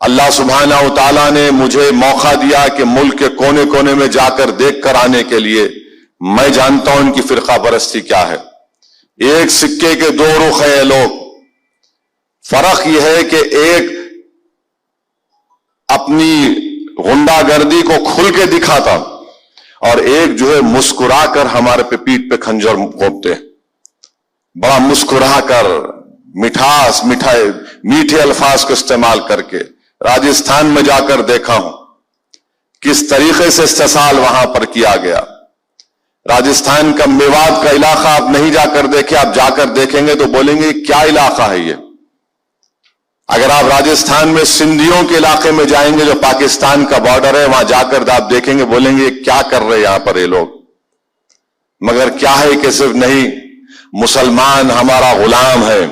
اللہ سبحانہ و تعالیٰ نے مجھے موقع دیا کہ ملک کے کونے کونے میں جا کر دیکھ کر آنے کے لیے. میں جانتا ہوں ان کی فرقہ پرستی کیا ہے. ایک سکے کے دو رخ ہیں یہ لوگ. فرق یہ ہے کہ ایک اپنی غنڈہ گردی کو کھل کے دکھاتا اور ایک جو ہے مسکرا کر ہمارے پہ پیٹھ پہ خنجر گھونپتے. بڑا مسکرا کر مٹھاس میٹھے الفاظ کو استعمال کر کے. راجستھان میں جا کر دیکھا ہوں کس طریقے سے استحصال وہاں پر کیا گیا. راجستھان کا میوات کا علاقہ آپ نہیں جا کر دیکھیں, آپ جا کر دیکھیں گے تو بولیں گے کیا علاقہ ہے یہ. اگر آپ راجستھان میں سندھیوں کے علاقے میں جائیں گے جو پاکستان کا بارڈر ہے, وہاں جا کر آپ دیکھیں گے بولیں گے کیا کر رہے یہاں پر یہ لوگ. مگر کیا ہے کہ صرف نہیں, مسلمان ہمارا غلام ہے.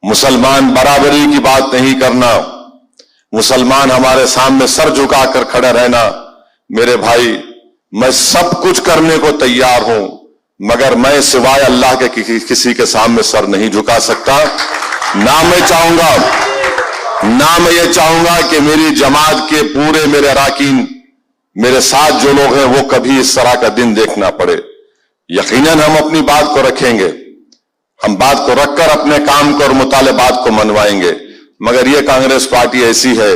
مسلمان برابری کی بات نہیں کرنا, مسلمان ہمارے سامنے سر جھکا کر کھڑے رہنا. میرے بھائی, میں سب کچھ کرنے کو تیار ہوں مگر میں سوائے اللہ کے کسی کے سامنے سر نہیں جھکا سکتا. نہ میں یہ چاہوں گا کہ میری جماعت کے پورے میرے اراکین, میرے ساتھ جو لوگ ہیں وہ کبھی اس طرح کا دن دیکھنا پڑے. یقیناً ہم اپنی بات کو رکھیں گے, ہم بات کو رکھ کر اپنے کام کو اور مطالبات کو منوائیں گے. مگر یہ کانگریس پارٹی ایسی ہے,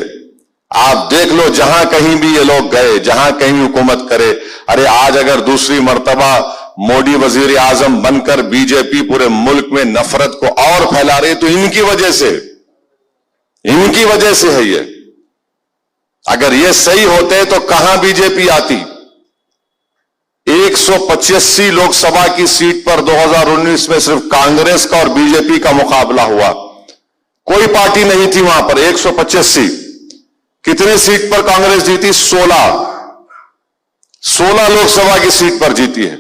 آپ دیکھ لو جہاں کہیں بھی یہ لوگ گئے, جہاں کہیں حکومت کرے. ارے آج اگر دوسری مرتبہ مودی وزیر اعظم بن کر بی جے پی پورے ملک میں نفرت کو اور پھیلا رہی تو ان کی وجہ سے ہے یہ. اگر یہ صحیح ہوتے تو کہاں بی جے پی آتی. 185 لوک سبھا کی سیٹ پر 2019 میں صرف کانگریس کا اور بی جے پی کا مقابلہ ہوا, کوئی پارٹی نہیں تھی وہاں پر. 185 کتنے سیٹ پر کانگریس جیتی؟ 16 لوک سبھا کی سیٹ پر جیتی ہے.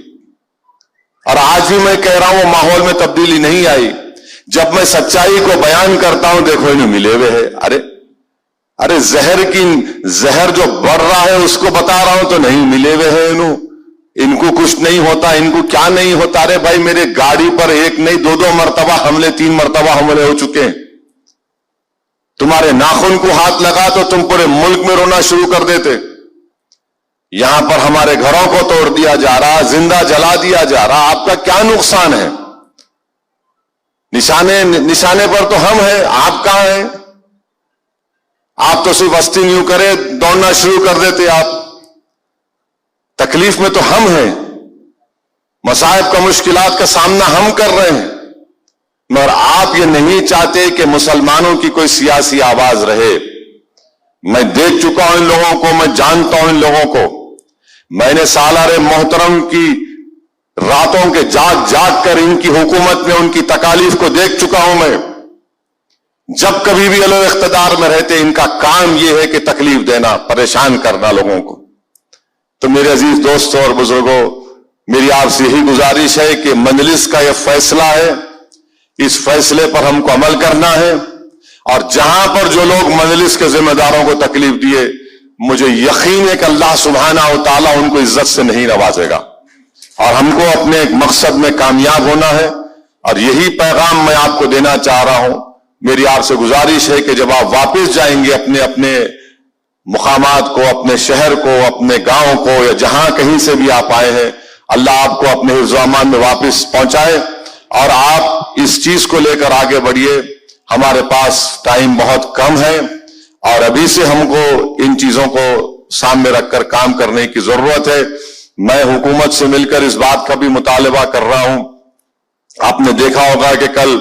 اور آج بھی میں کہہ رہا ہوں وہ ماحول میں تبدیلی نہیں آئی. جب میں سچائی کو بیان کرتا ہوں دیکھو انہیں ملے ہوئے ہے. ارے زہر جو بڑھ رہا ہے اس کو بتا رہا ہوں تو نہیں ملے ہوئے ہیں. ان کو کچھ نہیں ہوتا, ان کو کیا نہیں ہوتا. ارے بھائی میرے گاڑی پر ایک نہیں 2 مرتبہ حملے, 3 مرتبہ حملے ہو چکے ہیں. تمہارے ناخن کو ہاتھ لگا تو تم پورے ملک میں رونا شروع کر دیتے. یہاں پر ہمارے گھروں کو توڑ دیا جا رہا, زندہ جلا دیا جا رہا. آپ کا کیا نقصان ہے؟ نشانے پر تو ہم ہیں, آپ کہاں ہیں؟ آپ تو صرف استی نیو کرے دوڑنا شروع کر دیتے. آپ تکلیف میں تو ہم ہیں, مصائب کا مشکلات کا سامنا ہم کر رہے ہیں. مگر آپ یہ نہیں چاہتے کہ مسلمانوں کی کوئی سیاسی آواز رہے. میں دیکھ چکا ہوں ان لوگوں کو, میں جانتا ہوں ان لوگوں کو. میں نے سالار محترم کی راتوں کے جاگ کر ان کی حکومت میں ان کی تکالیف کو دیکھ چکا ہوں. میں جب کبھی بھی یہ لوگ اقتدار میں رہتے ان کا کام یہ ہے کہ تکلیف دینا, پریشان کرنا لوگوں کو. تو میرے عزیز دوستوں اور بزرگوں, میری آپ سے یہی گزارش ہے کہ مجلس کا یہ فیصلہ ہے, اس فیصلے پر ہم کو عمل کرنا ہے. اور جہاں پر جو لوگ مجلس کے ذمہ داروں کو تکلیف دیے, مجھے یقین ہے کہ اللہ سبحانہ و تعالیٰ ان کو عزت سے نہیں نوازے گا. اور ہم کو اپنے ایک مقصد میں کامیاب ہونا ہے. اور یہی پیغام میں آپ کو دینا چاہ رہا ہوں. میری آپ سے گزارش ہے کہ جب آپ واپس جائیں گے اپنے مقامات کو, اپنے شہر کو, اپنے گاؤں کو, یا جہاں کہیں سے بھی آپ آئے ہیں, اللہ آپ کو اپنے حفظ و امان میں واپس پہنچائے. اور آپ اس چیز کو لے کر آگے بڑھیے. ہمارے پاس ٹائم بہت کم ہے اور ابھی سے ہم کو ان چیزوں کو سامنے رکھ کر کام کرنے کی ضرورت ہے. میں حکومت سے مل کر اس بات کا بھی مطالبہ کر رہا ہوں. آپ نے دیکھا ہوگا کہ کل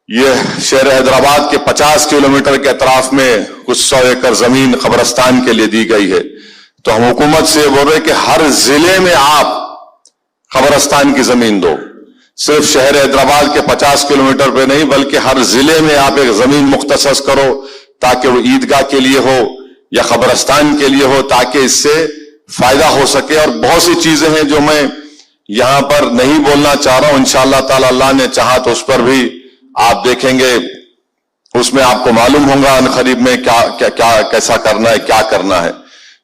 یہ شہر حیدرآباد کے 50 کلومیٹر کے اطراف میں کچھ 100 ایکڑ زمین قبرستان کے لیے دی گئی ہے. تو ہم حکومت سے بول رہے کہ ہر ضلع میں آپ قبرستان کی زمین دو. صرف شہر حیدرآباد کے 50 کلومیٹر پہ نہیں بلکہ ہر ضلع میں آپ ایک زمین مختص کرو تاکہ وہ عیدگاہ کے لیے ہو یا قبرستان کے لیے ہو, تاکہ اس سے فائدہ ہو سکے. اور بہت سی چیزیں ہیں جو میں یہاں پر نہیں بولنا چاہ رہا ہوں. انشاءاللہ تعالی اللہ نے چاہا تو اس پر بھی آپ دیکھیں گے, اس میں آپ کو معلوم ہوگا ان قریب میں کیا کیسا کرنا ہے, کیا کرنا ہے.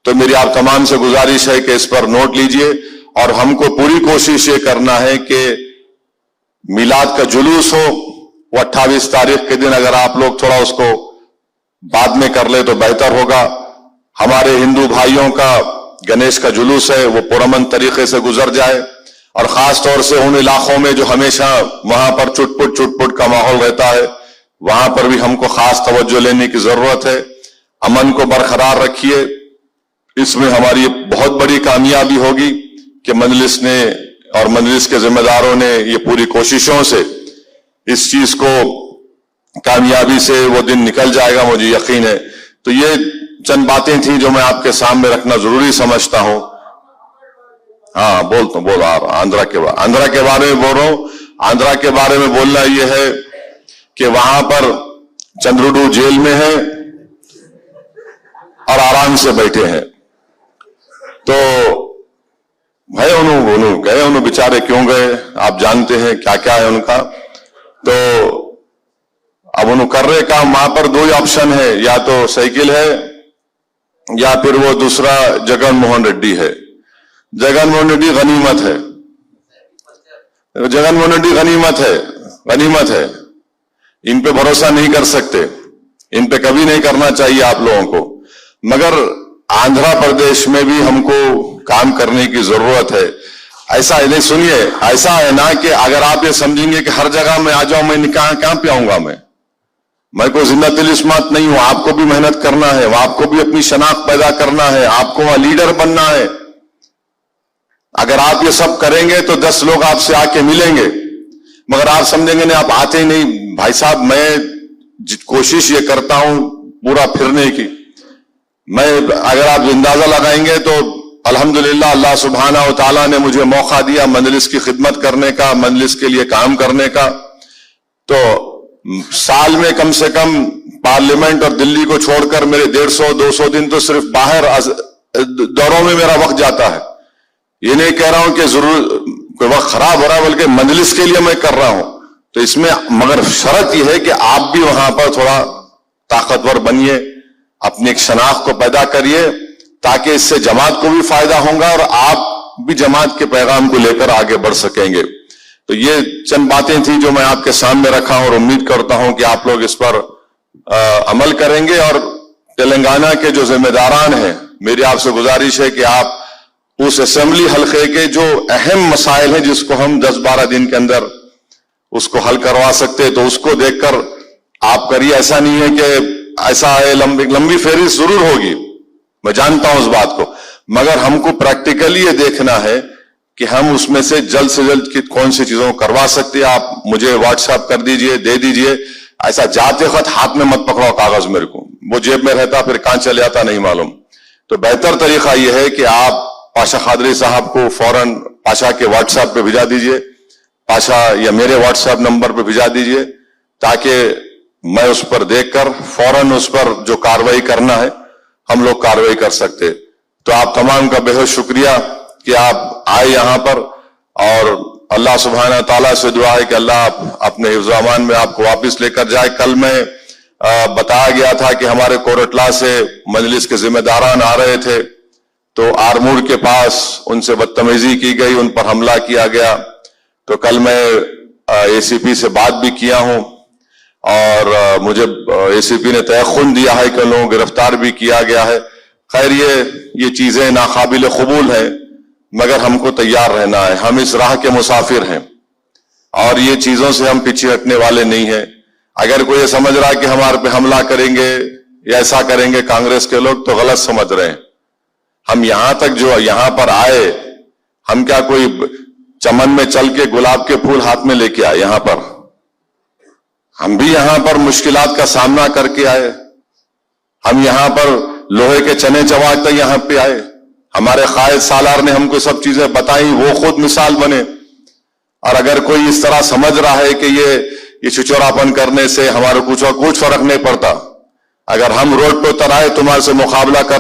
تو میری آپ تمام سے گزارش ہے کہ اس پر نوٹ لیجئے. اور ہم کو پوری کوشش یہ کرنا ہے کہ میلاد کا جلوس ہو وہ 28 تاریخ کے دن, اگر آپ لوگ تھوڑا اس کو بعد میں کر لے تو بہتر ہوگا. ہمارے ہندو بھائیوں کا گنیش کا جلوس ہے وہ پرامن طریقے سے گزر جائے, اور خاص طور سے ان علاقوں میں جو ہمیشہ وہاں پر چٹ پٹ کا ماحول رہتا ہے, وہاں پر بھی ہم کو خاص توجہ لینے کی ضرورت ہے. امن کو برقرار رکھیے. اس میں ہماری بہت بڑی کامیابی ہوگی کہ مجلس نے اور مجلس کے ذمہ داروں نے یہ پوری کوششوں سے اس چیز کو کامیابی سے وہ دن نکل جائے گا, مجھے یقین ہے. تو یہ چند باتیں تھیں جو میں آپ کے سامنے رکھنا ضروری سمجھتا ہوں. ہاں بول رہا آندھرا کے بارے میں بول رہا ہوں. آندھرا کے بارے میں بولنا یہ ہے کہ وہاں پر چندروڈو جیل میں ہے اور آرام سے بیٹھے ہیں. تو بھائی انہوں گئے, انہوں بیچارے کیوں گئے آپ جانتے ہیں کیا ہے ان کا. تو اب انہوں کر رہے کام وہاں پر دو ہی آپشن ہے, یا تو سائیکل ہے یا پھر وہ دوسرا جگن موہن ریڈی ہے. جگن موہن ریڈی غنیمت ہے, جگن موہن ریڈی غنیمت ہے. ان پہ بھروسہ نہیں کر سکتے, ان پہ کبھی نہیں کرنا چاہیے آپ لوگوں کو. مگر آندھرا پردیش میں بھی ہم کو کام کرنے کی ضرورت ہے. ایسا نہیں, سنیے, ایسا ہے نا کہ اگر آپ یہ سمجھیں گے کہ ہر جگہ میں آ جاؤں, میں کہاں پہ آؤں گا, میں کوئی زندہ دل اسمات نہیں ہوں. آپ کو بھی محنت کرنا ہے, آپ کو بھی اپنی شناخت پیدا کرنا ہے, آپ کو وہاں لیڈر بننا ہے. اگر آپ یہ سب کریں گے تو 10 لوگ آپ سے آ کے ملیں گے. مگر آپ سمجھیں گے نہیں آپ آتے ہی نہیں. بھائی صاحب میں کوشش یہ کرتا ہوں پورا پھرنے کی. میں اگر آپ اندازہ لگائیں گے تو الحمدللہ اللہ سبحانہ و تعالیٰ نے مجھے موقع دیا مجلس کی خدمت کرنے کا, مجلس کے لیے کام کرنے کا. تو سال میں کم سے کم پارلیمنٹ اور دلی کو چھوڑ کر میرے 150-200 دن تو صرف باہر دوروں میں میرا وقت جاتا ہے. یہ نہیں کہہ رہا ہوں کہ ضرور کوئی وقت خراب ہو رہا ہے, بلکہ مجلس کے لیے میں کر رہا ہوں. تو اس میں مگر شرط یہ ہے کہ آپ بھی وہاں پر تھوڑا طاقتور بنیے, اپنی ایک شناخت کو پیدا کریے, تاکہ اس سے جماعت کو بھی فائدہ ہوگا اور آپ بھی جماعت کے پیغام کو لے کر آگے بڑھ سکیں گے. تو یہ چند باتیں تھیں جو میں آپ کے سامنے رکھا ہوں, اور امید کرتا ہوں کہ آپ لوگ اس پر عمل کریں گے. اور تلنگانہ کے جو ذمہ داران ہیں, میری آپ سے گزارش ہے کہ آپ اس اسمبلی حلقے کے جو اہم مسائل ہیں جس کو ہم 10-12 دن کے اندر اس کو حل کروا سکتے, تو اس کو دیکھ کر آپ کریے. ایسا نہیں ہے کہ ایسا ہے لمبی فہرست ضرور ہوگی, میں جانتا ہوں اس بات کو, مگر ہم کو پریکٹیکلی یہ دیکھنا ہے کہ ہم اس میں سے جلد کون سی چیزوں کو کروا سکتے. آپ مجھے واٹس ایپ کر دیجئے, دے دیجئے. ایسا جاتے خط ہاتھ میں مت پکڑاؤ کاغذ, میرے کو وہ جیب میں رہتا پھر کہاں چلے آتا نہیں معلوم. تو بہتر طریقہ یہ ہے کہ آپ پاشا قادری صاحب کو فوراً پاشا کے واٹس ایپ پہ بھیجا دیجئے, پاشا یا میرے واٹس ایپ نمبر پہ بھیجا دیجئے, تاکہ میں اس پر دیکھ کر فوراً اس پر جو کاروائی کرنا ہے ہم لوگ کاروائی کر سکتے. تو آپ تمام کا بہت شکریہ کہ آپ آئے یہاں پر, اور اللہ سبحانہ تعالیٰ سے دعا ہے کہ اللہ اپنے حفظ و امان میں آپ کو واپس لے کر جائے. کل میں بتایا گیا تھا کہ ہمارے کوٹلہ سے مجلس کے ذمہ داران آ رہے تھے, تو آرمور کے پاس ان سے بدتمیزی کی گئی, ان پر حملہ کیا گیا. تو کل میں اے سی پی سے بات بھی کیا ہوں, اور مجھے اے سی پی نے تیقن دیا ہے کہ ان لوگوں کو گرفتار بھی کیا گیا ہے. خیر یہ چیزیں ناقابل قبول ہیں, مگر ہم کو تیار رہنا ہے. ہم اس راہ کے مسافر ہیں اور یہ چیزوں سے ہم پیچھے ہٹنے والے نہیں ہیں. اگر کوئی یہ سمجھ رہا ہے کہ ہمارے پہ حملہ کریں گے یا ایسا کریں گے کانگریس کے لوگ, تو غلط سمجھ رہے ہیں. ہم یہاں تک جو یہاں پر آئے, ہم کیا کوئی چمن میں چل کے گلاب کے پھول ہاتھ میں لے کے آئے؟ یہاں پر ہم بھی یہاں پر مشکلات کا سامنا کر کے آئے. ہم یہاں پر لوہے کے چنے چباتے تک یہاں پہ آئے. ہمارے قائد سالار نے ہم کو سب چیزیں بتائیں, وہ خود مثال بنے. اور اگر کوئی اس طرح سمجھ رہا ہے کہ یہ چچوراپن کرنے سے ہمارے کچھ فرق نہیں پڑتا, اگر ہم روڈ پہ اتر آئے تمہارے سے مقابلہ کرنے